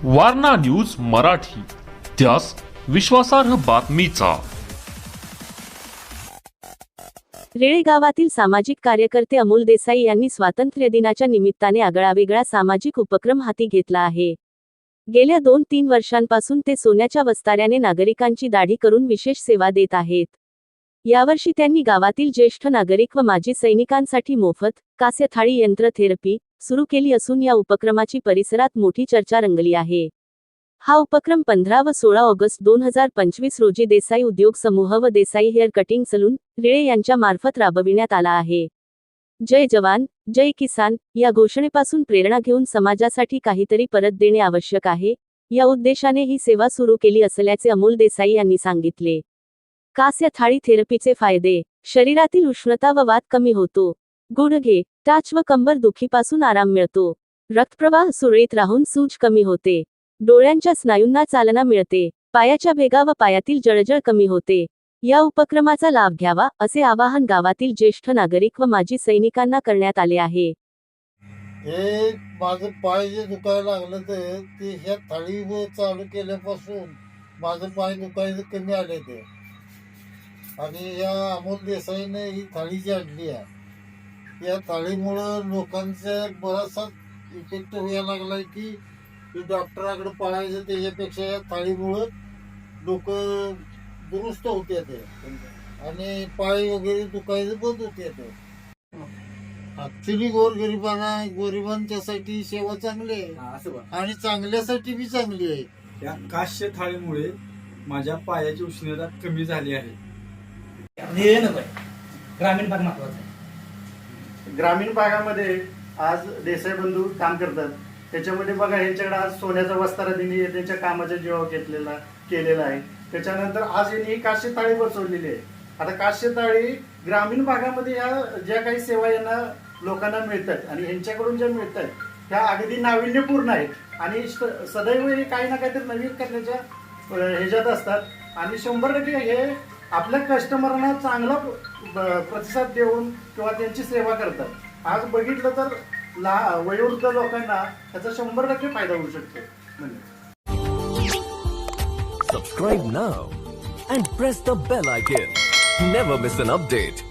Warna news Marathi, त्यास विश्वासार्ह बातमीचा. रेळे गावातील सामाजिक कार्यकर्ते अमोल देसाई यांनी स्वातंत्र्य दिनाच्या निमित्ताने आगळावेगळा सामाजिक उपक्रम हाती घेतला आहे. गेल्या 2-3 वर्षांपासून ते सोन्याच्या वस्ताऱ्याने नागरिकांची दाढी करून विशेष सेवा देत आहेत. यावर्षी त्यांनी गावातील ज्येष्ठ नागरिक व माजी सैनिकांसाठी मोफत कास्य थाळी यंत्र थेरपी सुरू केली असून या उपक्रमाची परिसरात मोठी चर्चा रंगली आहे. हा उपक्रम 15 व 16 ऑगस्ट 2025 रोजी देसाई उद्योग समूह व Desai hair cutting salon, Rele यांच्या मार्फत राबविण्यात आला आहे. जय जवान, जय किसान या घोषणेपासून प्रेरणा घेऊन समाजासाठी काहीतरी परत देणे आवश्यक आहे, या उद्देशाने ही सेवा सुरू केली असल्याचे अमोल देसाई यांनी सांगितले. कास्य थाळी थेरपीचे फायदे: शरीरातील उष्णता व वात कमी होतो. गुडघे, टाच व कंबर दुखीपासून आराम मिळतो. रक्तप्रवाह सुरळीत राहून सूज कमी होते. डोळ्यांच्या स्नायूंना चालना मिळते. पायाच्या भेगा व पायातील जळजळ कमी होते. या उपक्रमाचा लाभ घ्यावा असे आवाहन गावातील ज्येष्ठ नागरिक व माजी सैनिकांना करण्यात आले आहे. हे माझं पाय जे दुखायला लागलं तर ते ह्या थाळी चालू केल्यापासून माझं पाय दुखायचं कमी आले ते. आणि या अमोल देसाईने ही थाळी जी आणली आहे, या थाळीमुळं लोकांचा बराचसा इफेक्ट व्हायला लागलाय की डॉक्टराकडे पळायचं त्याच्यापेक्षा या थाळीमुळं लोक दुरुस्त होते ते आणि पाय वगैरे दुखायचं बंद होते ते. ऍक्च्युली गरिबांच्यासाठी सेवा चांगली आहे आणि चांगल्यासाठी बी चांगली आहे. या काश्य थाळीमुळे माझ्या पायाची उष्णता कमी झाली आहे. ग्रामीण भाग महत्वाचा आहे. ग्रामीण भागामध्ये आज देसाई बंधू काम करतात. त्याच्यामध्ये बघा, ह्यांच्याकडे आज सोन्याचा वस्तारा त्यांनी त्यांच्या कामाच्या जीवावर केलेला आहे. त्याच्यानंतर आज यांनी काश्य थाळी बसवलेली आहे. आता काश्य थाळी ग्रामीण भागामध्ये या ज्या काही सेवा यांना लोकांना मिळतात आणि ह्यांच्याकडून ज्या मिळतात त्या अगदी नाविन्यपूर्ण आहेत आणि सदैव हे काही ना काहीतरी नवीन करण्याच्या ह्याच्यात असतात आणि 100% हे आपल्या कस्टमरांना चांगला प्रतिसाद देऊन किंवा त्यांची सेवा करतात. आज बघितलं तर वयोवृद्ध लोकांना त्याचा 100% फायदा होऊ शकतो. Subscribe now and press the bell icon. Never miss an update.